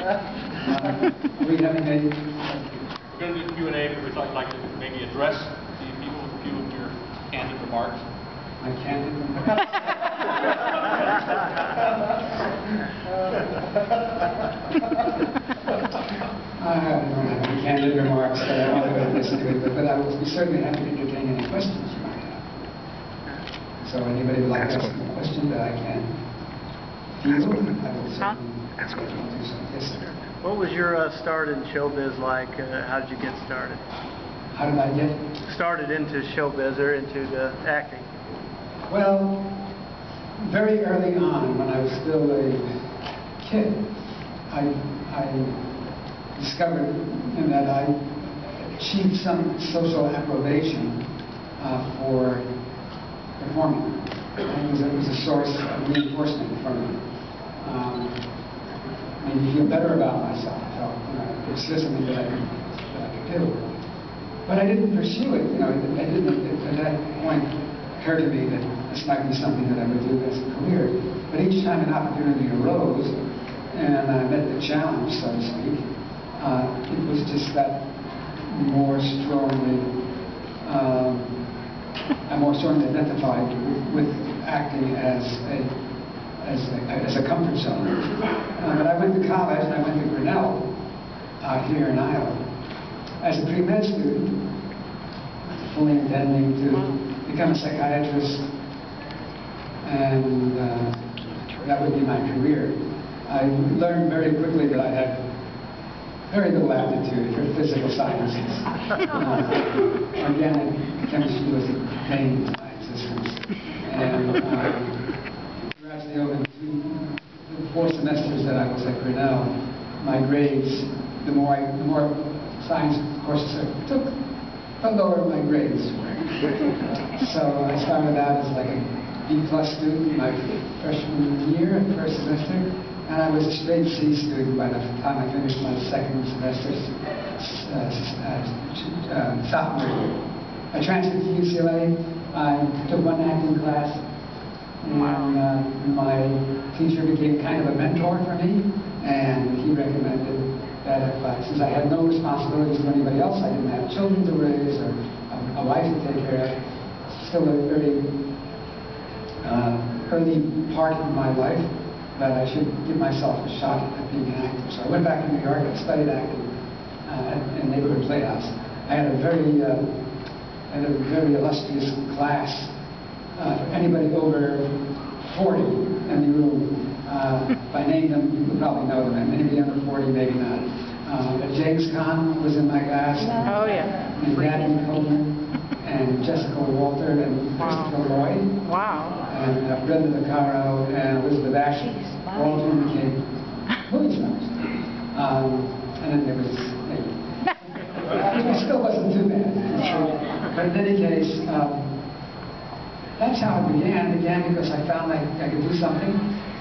Are we having a... We're going to do Q&A, but we'd like to maybe address the people with a few of your candid remarks. My candid remarks? I don't have any candid remarks that I want to listen to, but I will be certainly happy to entertain any questions you might have. So anybody would like to ask a question that I can field, I will certainly do so. Yes, sir. What was your start in showbiz like? How did you get started? How did I get started into showbiz or into the acting? Well, very early on, when I was still a kid, I discovered that I achieved some social approbation for performing. And it was a source of reinforcement for me. Made me feel better about myself. I felt, it was something that I could do. But I didn't pursue it. It didn't at that point occur to me that this might be something that I would do as a career. But each time an opportunity arose, and I met the challenge, so to speak, it was just that more strongly identified with acting as a comfort zone. But I went to college, and I went to Grinnell out here in Iowa as a pre-med student, fully intending to become a psychiatrist, and that would be my career. I learned very quickly that I had very little aptitude for physical sciences. Organic chemistry was a pain in my existence. And gradually over the 4 semesters that I was at Grinnell, my grades, the more science courses I took, the lower my grades were. So I started out as like a B+ student my freshman year, first semester, and I was a straight C student by the time I finished my second semester, sophomore year. I transferred to UCLA. I took one acting class, and my teacher became kind of a mentor for me, and he recommended that since I had no responsibilities to anybody else, I didn't have children to raise or a wife to take care of, still a very early part of my life, that I should give myself a shot at being an actor. So I went back to New York and studied acting in a neighborhood playhouse. I had a very illustrious class. For anybody over 40 in the room, if I name them, you would probably know them. Anybody under 40, maybe not. But James Caan was in my class. Oh, yeah. And Gabby Coleman, and Jessica Walter, and Christopher Lloyd. Wow. And Brenda DeCaro, and Elizabeth Ashley. All of whom became movie stars. And then there was me. It still wasn't too bad. But in any case, that's how it began. It began because I found I could do something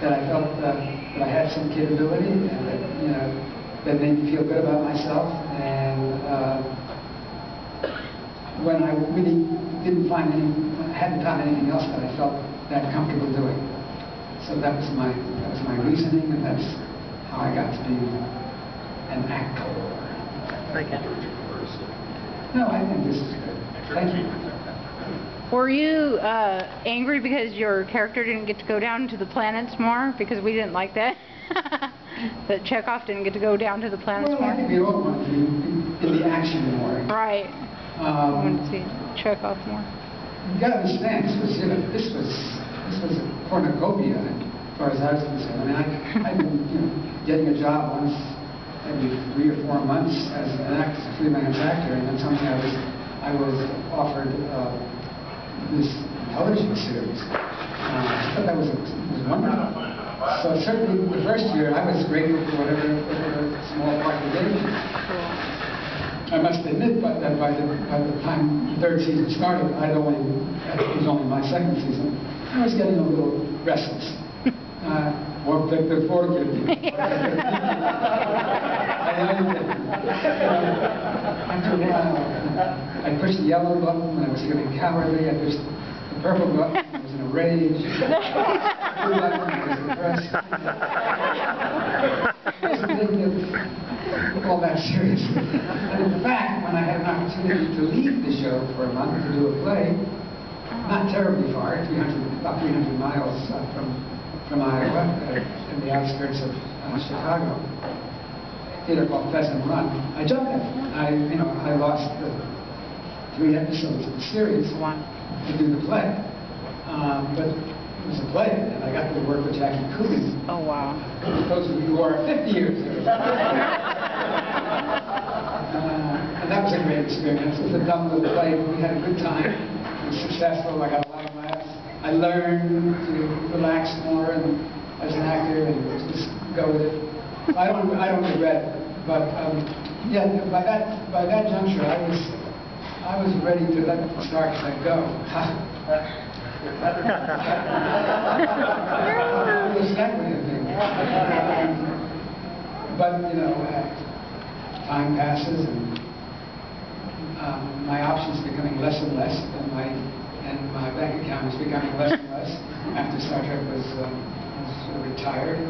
that I felt that I had some capability, and that made me feel good about myself. And when I really hadn't found anything else that I felt that comfortable doing. So that was my reasoning, and that's how I got to be an actor. Thank you. No, I think this is good. Thank you. Were you angry because your character didn't get to go down to the planets more? Because we didn't like that? That Chekhov didn't get to go down to the planets more? Well, I think we all want to be in the action more. Right. I wanted to see Chekhov more. You got to understand, this was a cornucopia as far as I was concerned. I mean, I'd been getting a job once every 3 or 4 months as an actor, a freelance actor, and then something I was offered this television series. I thought that was wonderful. So certainly the first year I was grateful for whatever small part they gave me. I must admit by the time the 3rd season started, it was only my 2nd season, I was getting a little restless. Or before getting after a while, I pushed the yellow button when I was feeling cowardly. I pushed the purple button when I was in a rage. The blue button when I was depressed. It was a big all that seriously. And in fact, when I had an opportunity to leave the show for a month to do a play, not terribly far, about 300 miles from Iowa, in the outskirts of Chicago, a theater called Pheasant Run, I jumped at it. I lost the 3 episodes of the series to do the play. But it was a play, and I got to work with Jackie Koenig. Oh, wow. Those of you who are 50 years there. And that was a great experience. It was a dumb little play, but we had a good time. It was successful. I got a lot of laughs. I learned to relax more and, as an actor, and just go with it. I don't regret it. But yeah, by that juncture, I was ready to let Star Trek go. It was that way of thing. But time passes, and my options becoming less and less, and my bank account is becoming less and less after Star Trek was retired,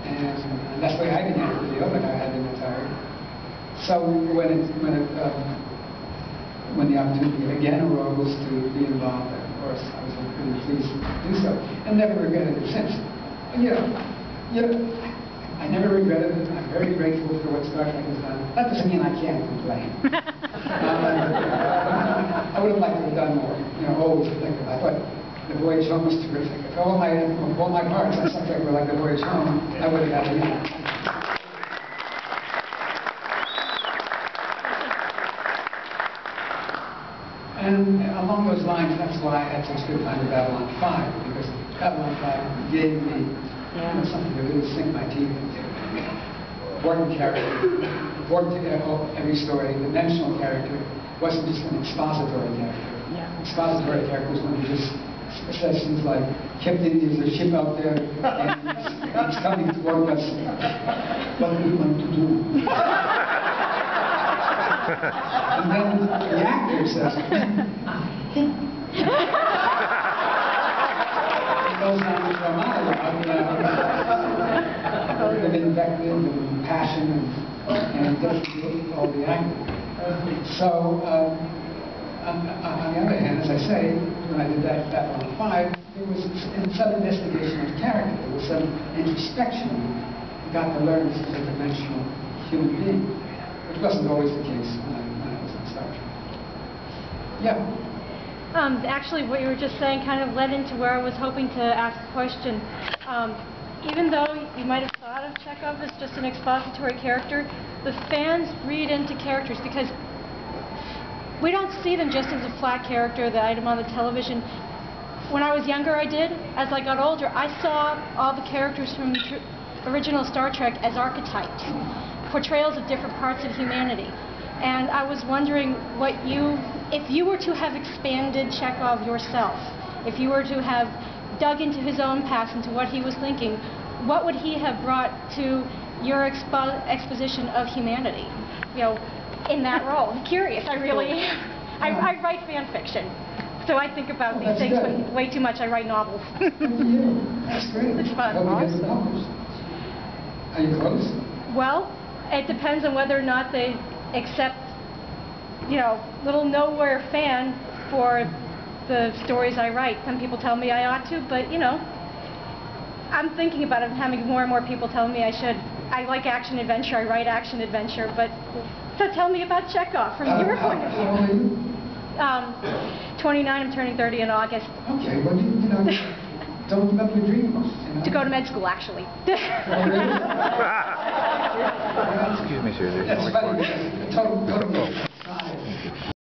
and that's the way I began with the other guy had been retired. So when the opportunity again arose to be involved, of course, I was really pleased to do so, and never regretted it since. I never regretted it. I'm very grateful for what Star Trek has done. That doesn't mean I can't complain. I would have liked to have done more. Always think about it. But the voyage home was terrific. If all my parts on Star Trek were like the voyage home, I would have had to leave. And along those lines, that's why I had such a good time with Babylon 5, because Babylon 5 gave me something to really sink my teeth into. Important character, important to every story, dimensional character, wasn't just an expository character. Yeah. Expository character was when he just says things like, Captain, there's a ship out there, and it's coming toward us. What do we want to do? And then the actor says, it goes on with a monologue of invective and passion, and it doesn't do all the acting. So, on the other hand, as I say, when I did that Babylon 5, there was some investigation of character, there was some introspection. You got to learn this as a dimensional human being, which wasn't always the case when I was on Star Trek. Yeah. Actually, what you were just saying kind of led into where I was hoping to ask a question. Even though you might have thought of Chekhov as just an expository character, the fans read into characters because we don't see them just as a flat character, the item on the television. When I was younger, I did. As I got older, I saw all the characters from original Star Trek as archetypes, portrayals of different parts of humanity. And I was wondering if you were to have expanded Chekhov yourself, if you were to have dug into his own past, into what he was thinking, what would he have brought to your exposition of humanity, in that role? I'm curious, I really am. I write fan fiction, so I think about these things way too much. I write novels. That's great. It's fun. Awesome. Are you close? Well, it depends on whether or not they accept, little nowhere fan for the stories I write. Some people tell me I ought to, but, I'm thinking about it and having more and more people tell me I should. I like action adventure, I write action adventure, but so tell me about Chekhov from your point of view. How old are you? 29, I'm turning 30 in August. Okay, well, don't give up your dreams. To go to med school, actually. Excuse me, sir. That's funny. Total